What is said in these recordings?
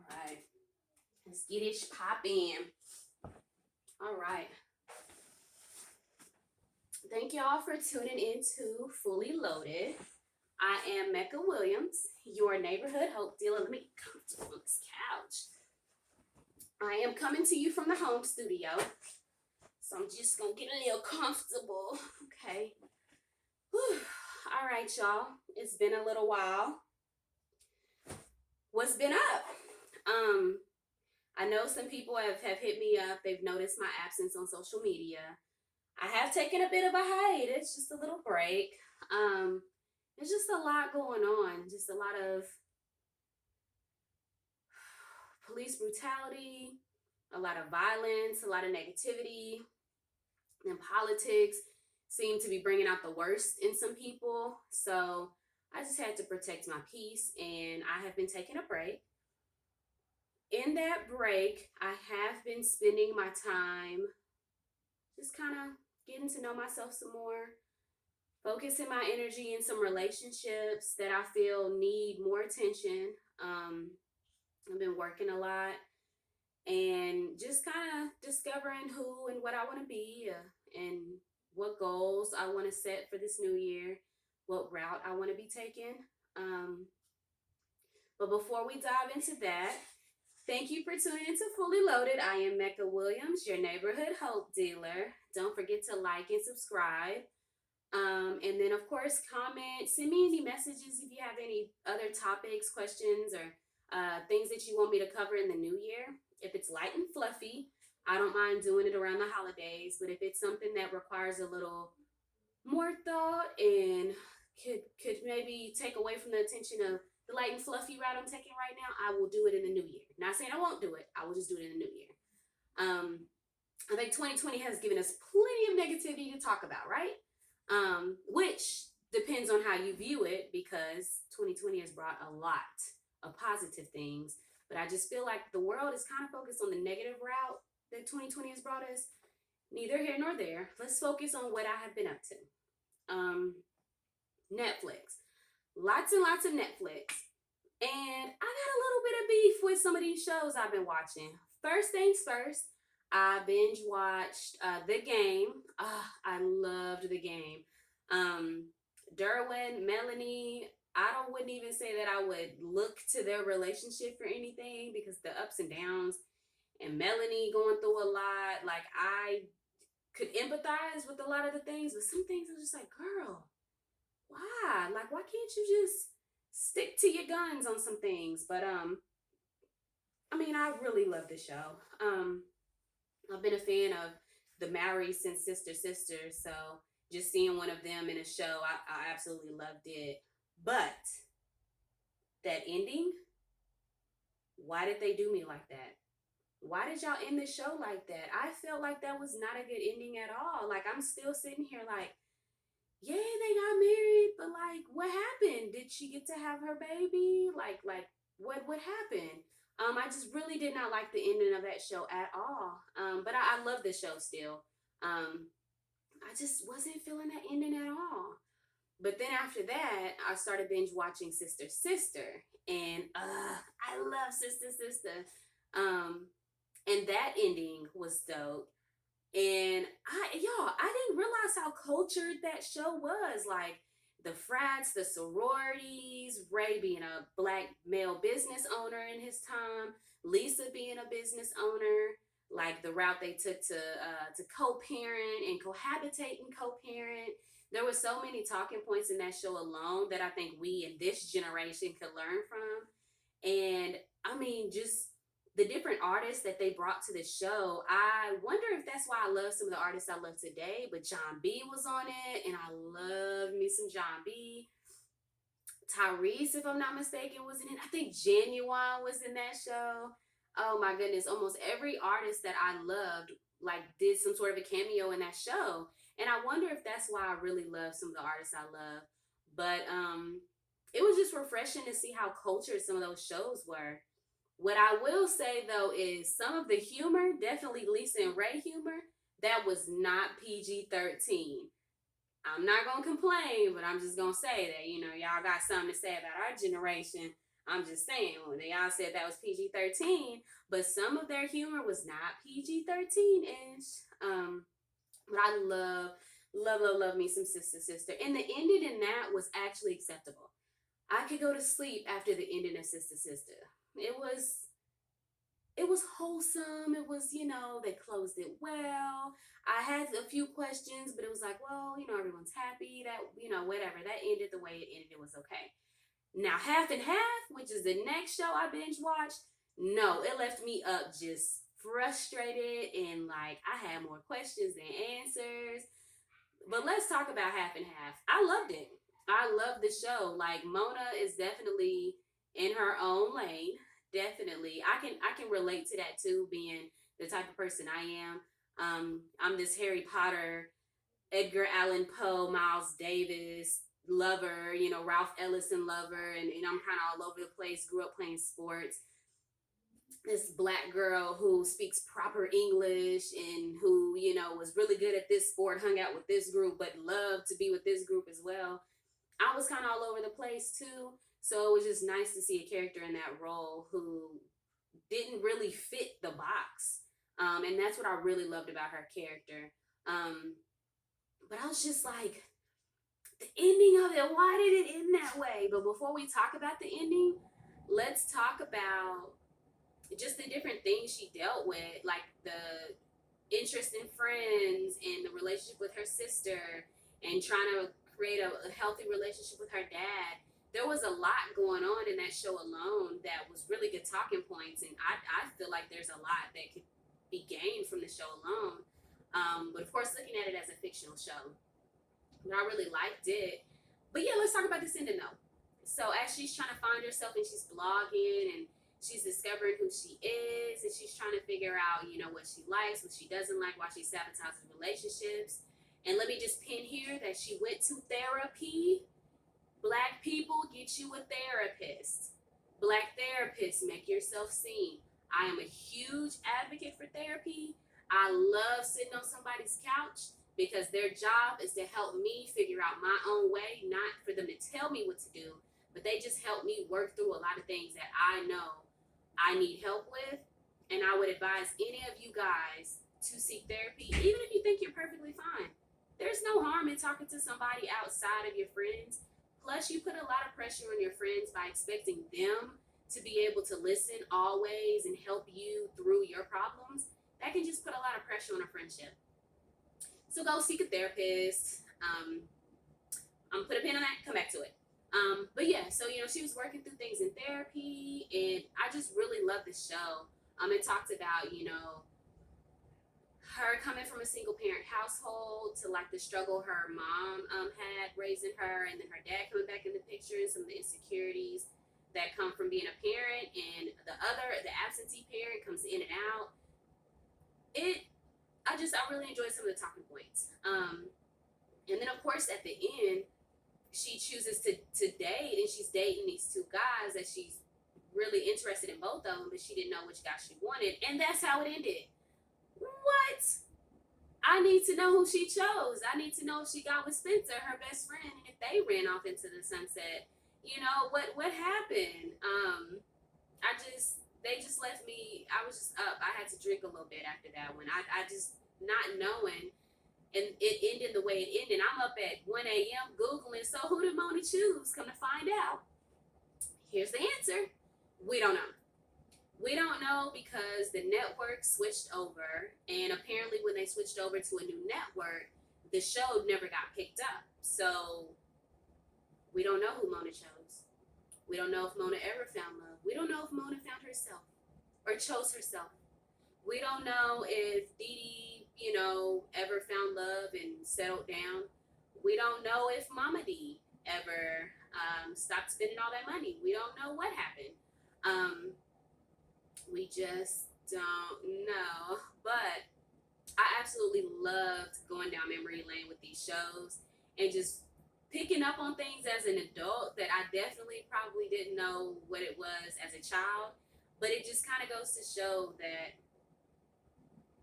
right. Let's get it popping. All right. Thank y'all for tuning in to Fully Loaded. I am Mecca Williams, your neighborhood hope dealer. Let me come on this couch. I am coming to you from the home studio. So I'm just gonna get a little comfortable. Okay. Whew. All right, y'all. It's been a little while. What's been up? I know some people have hit me up. They've noticed my absence on social media. I have taken a bit of a hiatus, just a little break. There's just a lot going on. Just a lot of police brutality, a lot of violence, a lot of negativity, and politics seem to be bringing out the worst in some people. So I just had to protect my peace, and I have been taking a break. In that break, I have been spending my time just kind of getting to know myself some more, focusing my energy in some relationships that I feel need more attention. I've been working a lot and just kind of discovering who and what I want to be, and what goals I want to set for this new year, what route I want to be taking. Um, but before we dive into that, thank you for tuning into Fully Loaded. I am Mecca Williams, your neighborhood hope dealer. Don't forget to like and subscribe. And then, of course, comment, send me any messages if you have any other topics, questions, or things that you want me to cover in the new year. If it's light and fluffy, I don't mind doing it around the holidays. But if it's something that requires a little more thought and could maybe take away from the attention of the light and fluffy route I'm taking right now, I will do it in the new year. Not saying I won't do it. I will just do it in the new year. I think 2020 has given us plenty of negativity to talk about, right? Which depends on how you view it, because 2020 has brought a lot of positive things. But I just feel like the world is kind of focused on the negative route that 2020 has brought us. Neither here nor there. Let's focus on what I have been up to. Netflix. Lots and lots of Netflix. And I got a little bit of beef with some of these shows I've been watching. First things first, I binge watched The Game. I loved The Game. Derwin, Melanie, wouldn't even say that I would look to their relationship for anything, because the ups and downs and Melanie going through a lot. Like, I could empathize with a lot of the things, but some things I'm just like, girl, why? Like, why can't you just stick to your guns on some things? But I mean, I really love the show. I've been a fan of the Maori since Sister Sister, so just seeing one of them in a show, I absolutely loved it. But that ending, why did they do me like that? Why did y'all end the show like that? I felt like that was not a good ending at all. Like, I'm still sitting here like, yeah, they got married, but like, what happened? Did she get to have her baby? Like what happened? I just really did not like the ending of that show at all. But I love the show still. I just wasn't feeling that ending at all. But then after that, I started binge watching Sister Sister, and I love Sister Sister. And that ending was dope. And I didn't realize how cultured that show was. Like, the frats, the sororities, Ray being a black male business owner in his time, Lisa being a business owner, like the route they took to co-parent and cohabitate and co-parent. There were so many talking points in that show alone that I think we in this generation could learn from. And I mean, just the different artists that they brought to the show, I wonder if that's why I love some of the artists I love today. But John B was on it, and I love me some John B. Tyrese, if I'm not mistaken, was in it. I think Genuine was in that show. Oh my goodness, almost every artist that I loved like did some sort of a cameo in that show. And I wonder if that's why I really love some of the artists I love. But it was just refreshing to see how cultured some of those shows were. What I will say though is some of the humor, definitely Lisa and Ray humor, that was not PG-13. I'm not gonna complain, but I'm just gonna say that, y'all got something to say about our generation. I'm just saying, when they all said that was PG-13, but some of their humor was not PG-13-ish. But I love me some Sister Sister. And the ending in that was actually acceptable. I could go to sleep after the ending of Sister Sister. It was it was wholesome. It was, they closed it well. I had a few questions, but it was like, well, everyone's happy that, whatever. That ended the way it ended. It was okay. Now, Half and Half, which is the next show I binge watched, no, it left me up just frustrated and like I had more questions than answers. But let's talk about Half and Half. I loved it. I love the show. Like Mona is definitely in her own lane. Definitely. I can relate to that too, being the type of person I am. I'm this Harry Potter, Edgar Allan Poe, Miles Davis lover, Ralph Ellison lover, and I'm kind of all over the place. Grew up playing sports. This black girl who speaks proper English and who, was really good at this sport, hung out with this group, but loved to be with this group as well. I was kind of all over the place too. So it was just nice to see a character in that role who didn't really fit the box. And that's what I really loved about her character. But I was just like, the ending of it, why did it end that way? But before we talk about the ending, let's talk about just the different things she dealt with, like the interest in friends and the relationship with her sister and trying to create a healthy relationship with her dad. There was a lot going on in that show alone that was really good talking points, and I feel like there's a lot that could be gained from the show alone. But of course, looking at it as a fictional show, but I really liked it. But yeah, let's talk about this ending though. So as she's trying to find herself and she's blogging and she's discovering who she is and she's trying to figure out, what she likes, what she doesn't like, why she sabotages relationships. And let me just pin here that she went to therapy. Black people, get you a therapist. Black therapists, make yourself seen. I am a huge advocate for therapy. I love sitting on somebody's couch because their job is to help me figure out my own way, not for them to tell me what to do, but they just help me work through a lot of things that I know I need help with. And I would advise any of you guys to seek therapy, even if you think you're perfectly fine. There's no harm in talking to somebody outside of your friends. Plus, you put a lot of pressure on your friends by expecting them to be able to listen always and help you through your problems. That can just put a lot of pressure on a friendship. So go seek a therapist. I'm gonna put a pin on that, come back to it. But yeah, so she was working through things in therapy, and I just really love this show. It talked about her coming from a single parent household to like the struggle her mom had raising her, and then her dad coming back in the picture and some of the insecurities that come from being a parent, and the absentee parent comes in and out. I really enjoyed some of the talking points. And then of course at the end, she chooses to date, and she's dating these two guys that she's really interested in both of them, but she didn't know which guy she wanted, and that's how it ended. What? I need to know who she chose. I need to know if she got with Spencer, her best friend, and if they ran off into the sunset. What happened? They just left me. I was just up. I had to drink a little bit after that one. I just not knowing, and it ended the way it ended. I'm up at 1 a.m. Googling, so who did Mona choose? Come to find out, here's the answer. We don't know. We don't know because the network switched over, and apparently when they switched over to a new network, the show never got picked up. So we don't know who Mona chose. We don't know if Mona ever found love. We don't know if Mona found herself or chose herself. We don't know if Dee Dee, ever found love and settled down. We don't know if Mama D ever stopped spending all that money. We don't know what happened. We just don't know. But I absolutely loved going down memory lane with these shows and just picking up on things as an adult that I definitely probably didn't know what it was as a child. But it just kind of goes to show that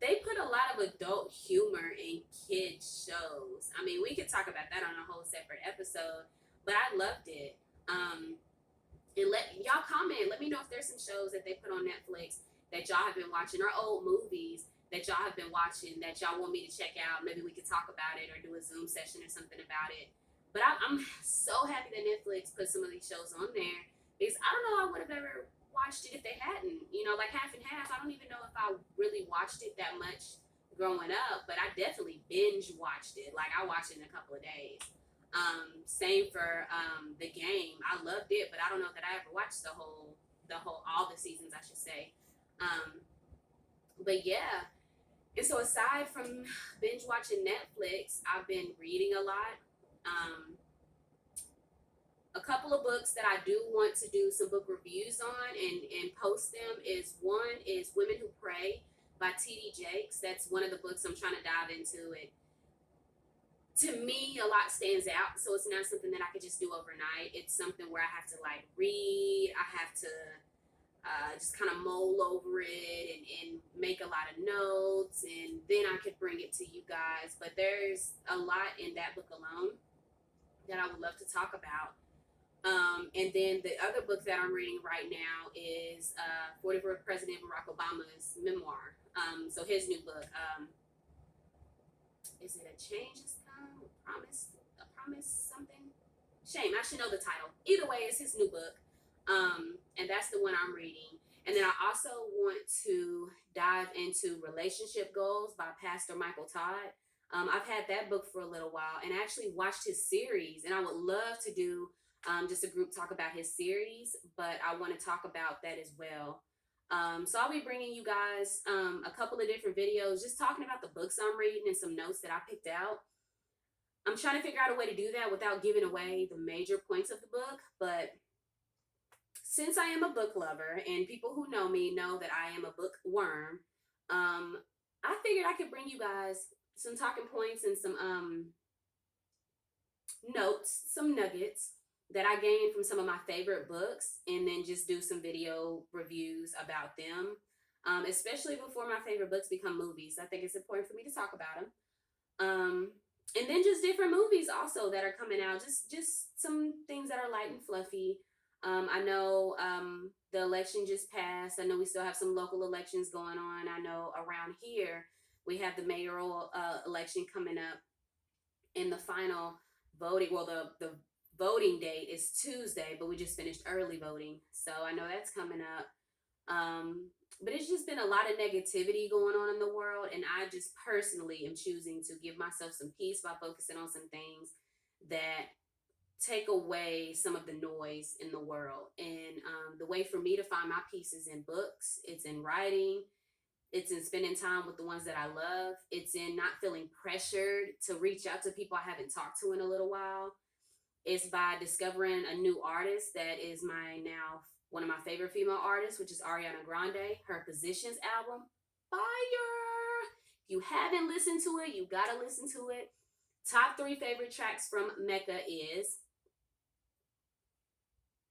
they put a lot of adult humor in kid shows. I mean, we could talk about that on a whole separate episode, but I loved it. And let y'all comment. Let me know if there's some shows that they put on Netflix that y'all have been watching, or old movies that y'all have been watching that y'all want me to check out. Maybe we could talk about it or do a Zoom session or something about it. But I'm so happy that Netflix put some of these shows on there, because I don't know I would have ever watched it if they hadn't. You know, like Half and Half. I don't even know if I really watched it that much growing up, but I definitely binge watched it. Like I watched it in a couple of days. Same for the Game. I loved it, but I don't know that I ever watched all the seasons, I should say. Um, but yeah, and so aside from binge watching Netflix, I've been reading a lot. Um, a couple of books that I do want to do some book reviews on and post them is, one is Women Who Pray by T.D. Jakes. That's one of the books I'm trying to dive into. It, to me, a lot stands out, so it's not something that I could just do overnight. It's something where I have to like read, I have to just kind of mull over it and make a lot of notes, and then I could bring it to you guys. But there's a lot in that book alone that I would love to talk about. And then the other book that I'm reading right now is 44th President Barack Obama's memoir. So his new book, is it A Change Has Come? A promise something? Shame, I should know the title. Either way, it's his new book. And that's the one I'm reading. And then I also want to dive into Relationship Goals by Pastor Michael Todd. I've had that book for a little while and actually watched his series, and I would love to do just a group talk about his series, but I want to talk about that as well. So I'll be bringing you guys a couple of different videos just talking about the books I'm reading and some notes that I picked out. I'm trying to figure out a way to do that without giving away the major points of the book, but since I am a book lover and people who know me know that I am a bookworm, I figured I could bring you guys some talking points and some notes, some nuggets that I gained from some of my favorite books, and then just do some video reviews about them, especially before my favorite books become movies. I think it's important for me to talk about them. And then just different movies also that are coming out, just some things that are light and fluffy. I know the election just passed. I know we still have some local elections going on. I know around here we have the mayoral election coming up, and the final voting. Well, the voting date is Tuesday, but we just finished early voting, so I know that's coming up. But it's just been a lot of negativity going on in the world, and I just personally am choosing to give myself some peace by focusing on some things that take away some of the noise in the world. And the way for me to find my peace is in books, it's in writing, it's in spending time with the ones that I love, it's in not feeling pressured to reach out to people I haven't talked to in a little while. It's by discovering a new artist that is my now one of my favorite female artists, which is Ariana Grande. Her Positions album, fire! If you haven't listened to it, you gotta listen to it. Top 3 favorite tracks from Mecca is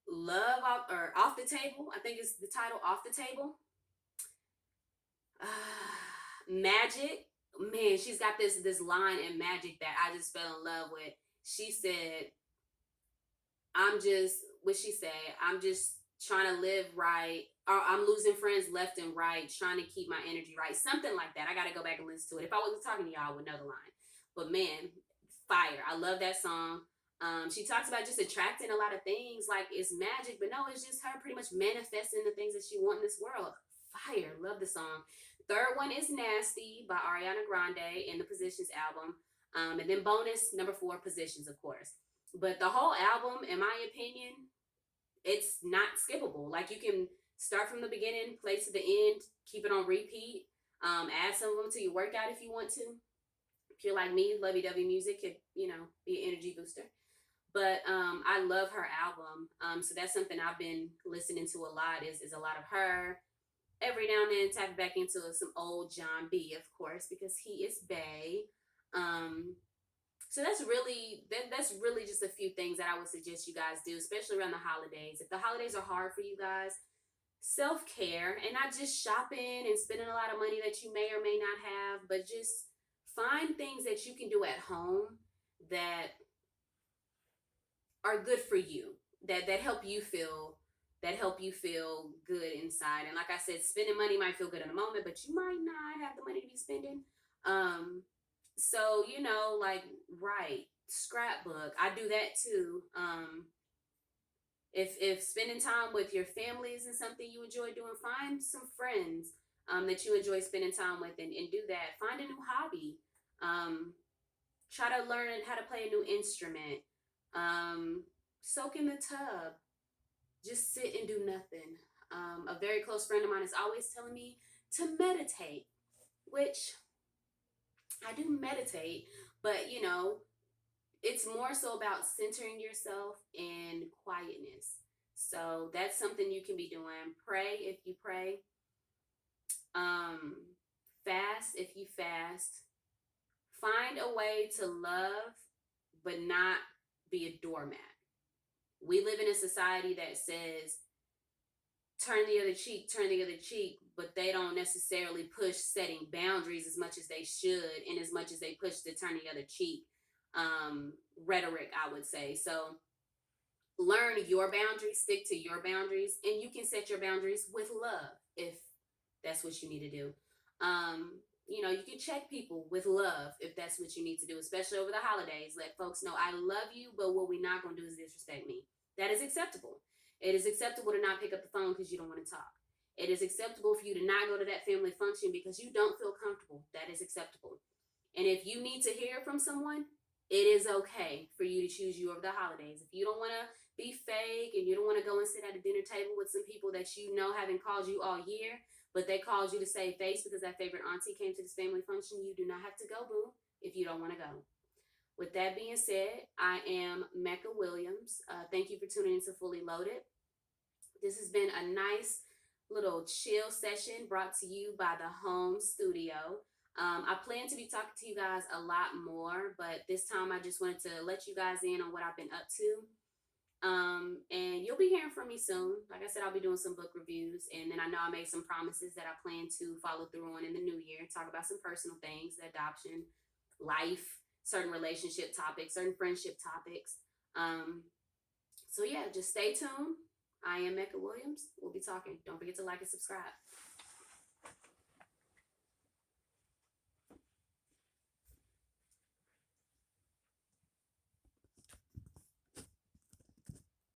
Love Off, or Off the Table. I think it's the title, Off the Table. Magic. Man, she's got this line in Magic that I just fell in love with. She said, what she say? I'm just trying to live right, or I'm losing friends left and right, trying to keep my energy right. Something like that. I got to go back and listen to it. If I wasn't talking to y'all, I would know the line. But man, fire. I love that song. She talks about just attracting a lot of things like it's magic, but no, it's just her pretty much manifesting the things that she wants in this world. Fire. Love the song. Third one is Nasty by Ariana Grande in the Positions album. And then bonus, number 4, Positions, of course. But the whole album, in my opinion, it's not skippable. Like, you can start from the beginning, play to the end, keep it on repeat. Add some of them to your workout if you want to. If you're like me, lovey-dovey music could, be an energy booster. But I love her album. So that's something I've been listening to a lot, is a lot of her. Every now and then tap back into some old John B, of course, because he is bae. So that's really just a few things that I would suggest you guys do, especially around the holidays. If the holidays are hard for you guys, self-care, and not just shopping and spending a lot of money that you may or may not have, but just find things that you can do at home that are good for you, that help you feel that help you feel good inside. And like I said, spending money might feel good in a moment, but you might not have the money to be spending. Um, so you know, like, right, scrapbook. I do that too. If spending time with your family isn't something you enjoy doing, find some friends that you enjoy spending time with, and do that. Find a new hobby. Um, Try to learn how to play a new instrument. Um, Soak in the tub. Just sit and do nothing. A very close friend of mine is always telling me to meditate, which I do meditate, but you know, it's more so about centering yourself in quietness. So that's something you can be doing. Pray if you pray. Um, Fast if you fast. Find a way to love, but not be a doormat. We live in a society that says turn the other cheek, but they don't necessarily push setting boundaries as much as they should, and as much as they push the turn the other cheek rhetoric, I would say. So learn your boundaries, stick to your boundaries, and you can set your boundaries with love if that's what you need to do. You know, you can check people with love if that's what you need to do, especially over the holidays. Let folks know I love you, but what we're not going to do is disrespect me. That is acceptable. It is acceptable to not pick up the phone because you don't want to talk. It is acceptable for you to not go to that family function because you don't feel comfortable. That is acceptable. And if you need to hear from someone, it is okay for you to choose you over the holidays. If you don't want to be fake and you don't want to go and sit at a dinner table with some people that you know haven't called you all year, but they called you to save face because that favorite auntie came to this family function, you do not have to go, boo, if you don't want to go. With that being said, I am Mecca Williams. Thank you for tuning into Fully Loaded. This has been a nice little chill session brought to you by the home studio. I plan to be talking to you guys a lot more, but this time I just wanted to let you guys in on what I've been up to. And you'll be hearing from me soon. Like I said, I'll be doing some book reviews, and then I know I made some promises that I plan to follow through on in the new year. Talk about some personal things, adoption, life, certain relationship topics, certain friendship topics. Um, so yeah, just stay tuned. I am Mecca Williams. We'll be talking. Don't forget to like and subscribe.